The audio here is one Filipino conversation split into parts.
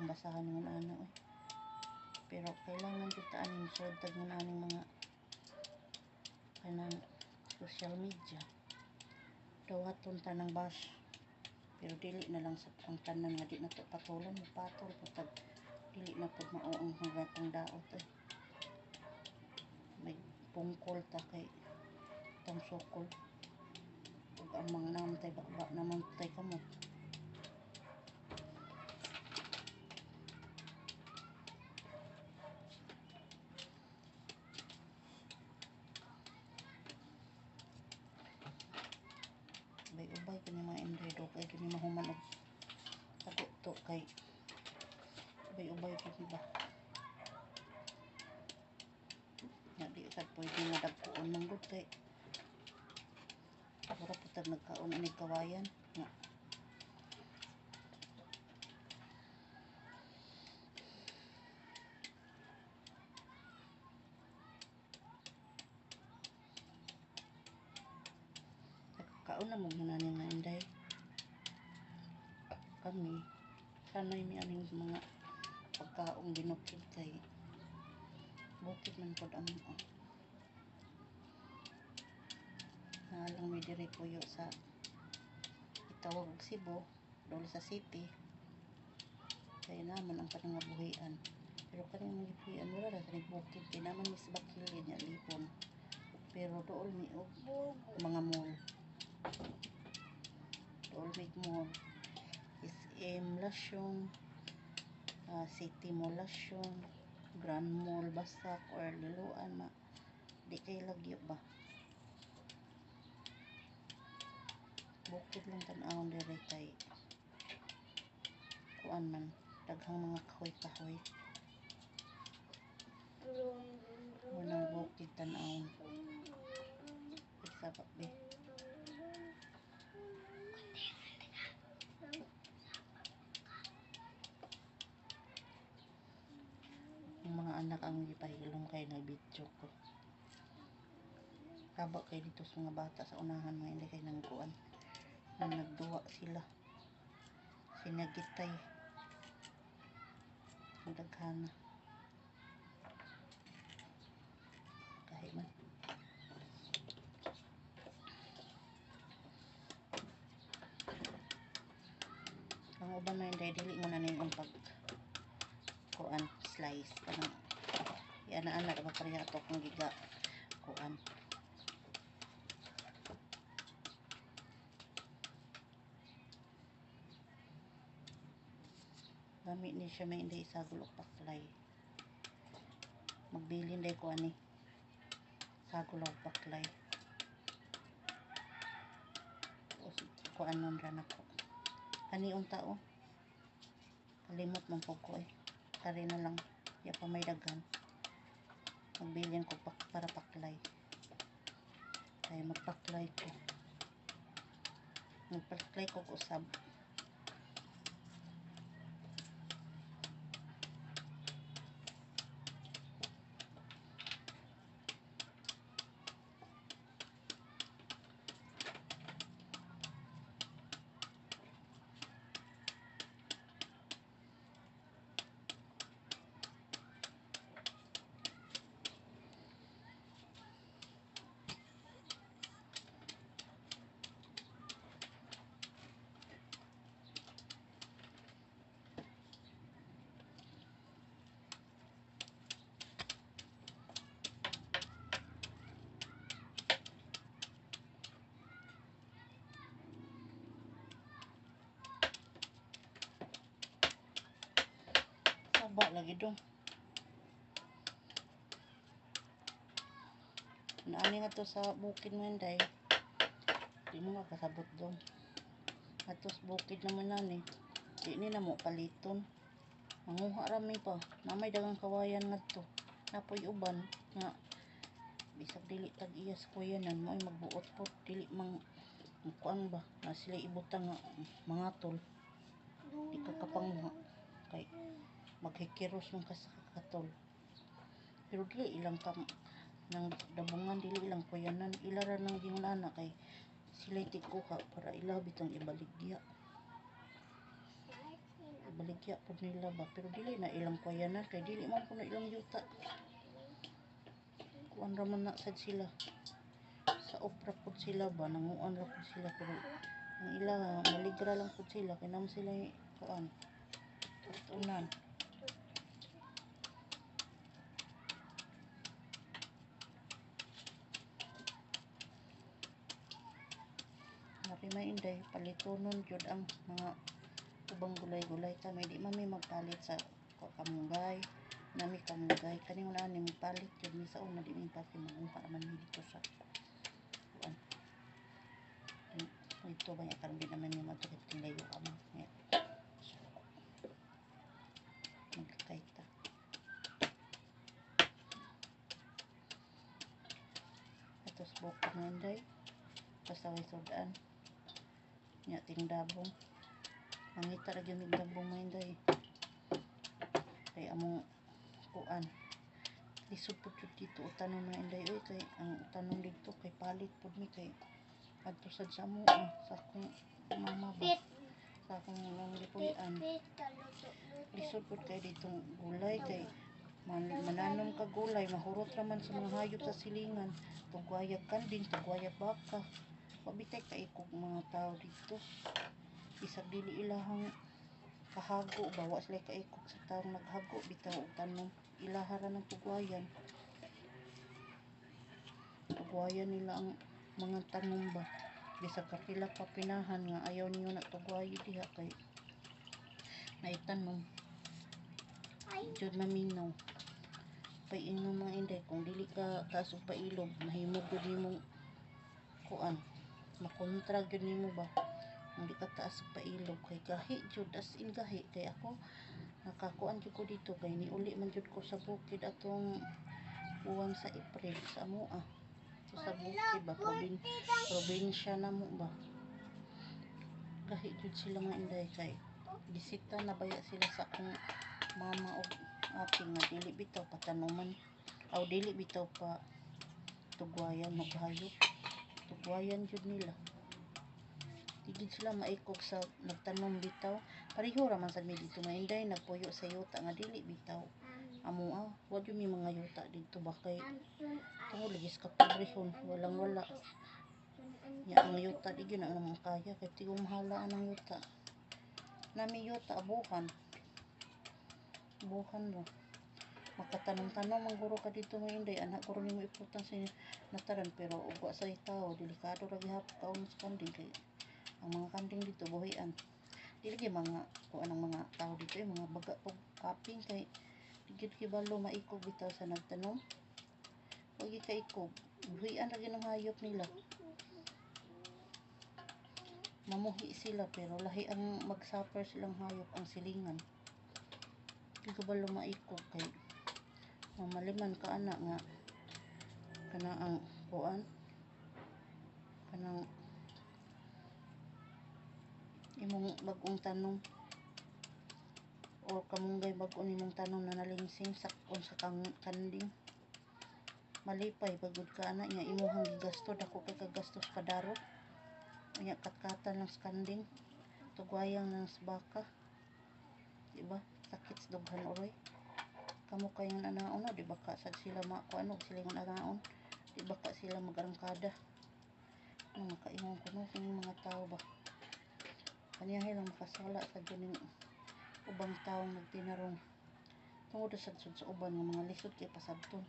ang basahan ng ano eh. Pero kailangan kita aning sudtag ng aning mga kanang social media. Dawaton tanang bash. Pero dili na lang sa ang tanan nga di na to patulan patol pag dili na pud mao ang gatang daot eh. May pungkol ta kay tang sukol. Ug amang namtay ba naman tay kamot. May ubay kani mga inday do kay kini mahuman og tago to kay ubay kini ba nga di sad pwede nga dagkuon man gud kay pura putag nagkaon ani kawayan nga kaon na mo nani nga inday kami sanay mi aning mga pagkaong binukid kay bukid man pod ang nalang mi diri puyo sa itawag og Cebu dole sa city kaya naman ang panangabuhian pero kaning gipuy-an wala ra sa bukid kay naman mis bakilid nya lipon pero dool mi og mga mall dool mi mall SM Lasyon City Mall Lasyon Grand Mall Basak or Liloan ma di kay lagyo ba bukid lang tan-awon diri kay kuan man daghang mga kahoy-kahoy unang bukid tan-awon isa pa be yung mga anak ang gipahilom kay nagbidyo ko haba kay dito sa mga bata sa unahan mga hindi kay nang kuan na nagduwa sila sinagitay ang daghana kahit man ang uban na hindi dili mo na yung pag kuan slice kanang ana-ana ba pareha to kung giga kuan gamit ni siya may hindi sagol o paklay magbilin day ko ani sagol o paklay o kuan nun ran ako kani unta o kalimot mong ko eh kari na lang ya pa may daghan magbilin ko para paklay kaya magpaklay ko usab haba lagi dong naani nga to sa bukid Menday di mo makasabot dong atos bukid naman nani di ni na mo paliton manguha rami pa namay dagang kawayan nga to napoy uban nga bisag dili tag iyas kuyanan mo ay magbuot po dili mang kuan ba na sila ibutang nga mga tol di ka kapanguha kay maghikiros yung kasakatol pero dili ilang nang dabungan dili ilang kuyanan ilara nang gingunana kay sila tikuha para ilaw bitang ibaligya baligya po nila ba, pero dili na ilang kuyanan kay dili man po na ilang yuta. Kuan raman na sad sila sa opera po sila ba, nanguan ra po sila, pero ang ila maligra lang po sila kay naman sila kuan tunan. Mari may inday palitonon jud ang mga ubang gulay-gulay ta, may di mami magpalit sa kamunggay nami kamunggay kaning wala ni magpalit jud mi sa una, di mi pati manguha man mi dito sa kuan dito ba ya karon di naman mi matukit layo kamo nga magkakay ta. Atos bukod na inday basta way sudan nya ting dabong mangita ra gyud mig dabong mo inday kay among kuan lisod po dito utanon na inday oy, kay ang utanon dito kay palit po mi kay adto sad sa mo sa akong mama ba sa akong nang lipuyan lisod po kay ditong gulay kay mananom ka gulay mahurot raman sa mga hayop sa silingan, tugwayag kanding, tugwayag baka, mabitay kaikog mga tao dito, isag dili ilahang kahago bawa sila kaikog sa taong naghago bitaw og tanom ilahara ng tugwayan nila ang mga tanom ba, bisag kapila pa pinahan nga ayaw niyo na tugwayo diha kay naitanom jud maminaw paingon mga inday kung dili ka kasog pailog mahimog gud nimong kuan makontra gud nimo ba kung di ka taas og pailog kay gahi jud as in gahi kay ako nakakuan jud ko dito kay niuli man jud ko sa bukid atong buwan sa April sa amoa sa bukid ba probinsya na mo ba gahi jud sila mga inday kay bisita na baya sila sa akong mama og ate nga dili bitaw patanuman aw dili bitaw pa tugwayan og hayop tugwayan jud nila digid sila maikog sa nagtanom bitaw pareho ra man sad mi dito mga inday nagpuyo sa yuta nga dili bitaw amo wa jud mi mga yuta dito ba kay tungod lagis ka pobrehon walang wala ya ang yuta di gyud na naman kaya kay tigong mahala ang yuta nami yuta buhan ro makatanong-tanong man guro ka dito mga inday anak guro nimo iputan sa nataran pero ugwa sa tao delikado ra gihap kaon sa kanding kay ang mga kanding dito buhian dili gyud mga kuan ang mga tao dito mga baga og kaping kay digid kibalo maikog bitaw sa nagtanom wag ikaikog buhian ra gyud ang hayop nila mamuhi sila pero lahi ang mag-suffer silang hayop ang silingan di kabalo maikog kay mamaliman ka ana nga kana ang kuan kanang imong bag-ong tanom o kamunggay bag-o nimong tanom na nalingsing sakon sa kanding malipay pagod ka ana nya imong gigasto dako kay kagastos padarot nya katkatan lang sa kanding tugwayang lang sa baka diba sakit sa dughan oray kamo kayong anaon na di ba ka sad sila makuan og silingon anaon di ba ka sila magarangkada ano makaingon ko no kini mga tao ba kaniya lang makasala sa duning ubang taong nagtinarong tungod sa uban nga mga lisod kay pasabton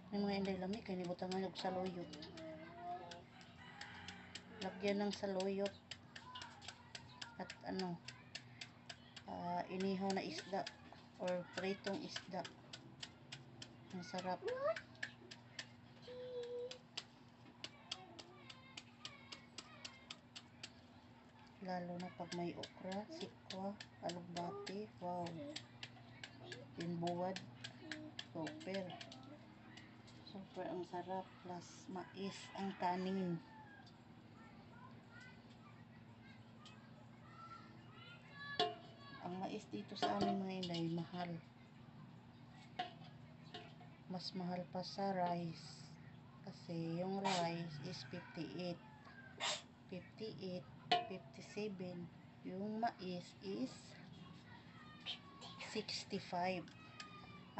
may mga inday lami kay nibutangan og saloyot lagyan ng saloyot at inihaw na isda or pritong isda ang sarap lalo na pag may okra, sikwa, alugbati, wow tinbuwad super ang sarap plus mais ang kanin ang mais dito sa amin mga inday mahal mas mahal pa sa rice Kasi yung rice is 58. 58, 57. Yung mais is 65.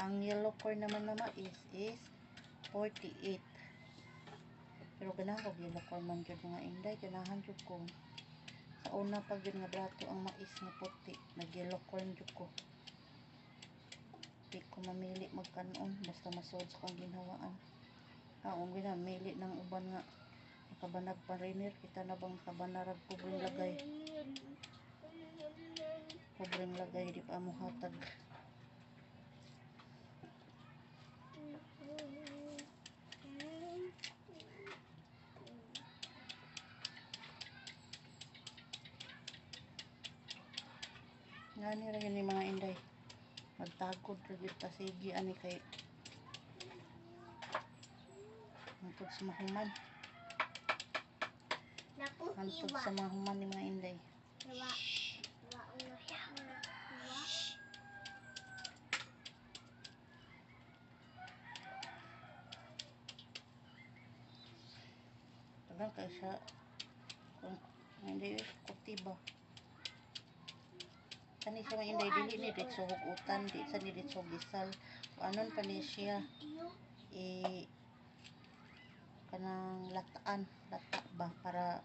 Ang yellow corn naman na mais is 48. Pero ganahan ko yellow corn man jud mga inday, ganahan jud ko. Sa una pag yun nga brato ang mais nga puti, nag yellow corn jud ko. Di ko mamili magkanon basta masod sa kong ginhawaan. Kung ginamili ng uban nga nakabanag pa rinir, kita na bang nakabanarag pobreng lagay. Pobreng lagay di pa mo hatag. Ngani ra yun ni mga inday. Magtagod ra gyud ta sige ani kay hantod sa mahuman. Hantod sa mahuman ni mga inday. Tagal kay siya kung hindi kutiba. Kani sa mga inday dili ni ditso hugutan, di sa ni ditso gisal. Anon pa ni siya kanang lataan, lata ba para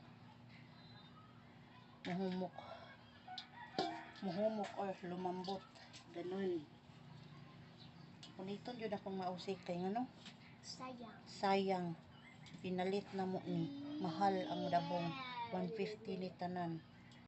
muhumok or lumambot. Ganun. Puniton jud akong mausik kay ngano? Sayang. Pinalit na mo ni. Mahal ang dabong. 150 ni tanan.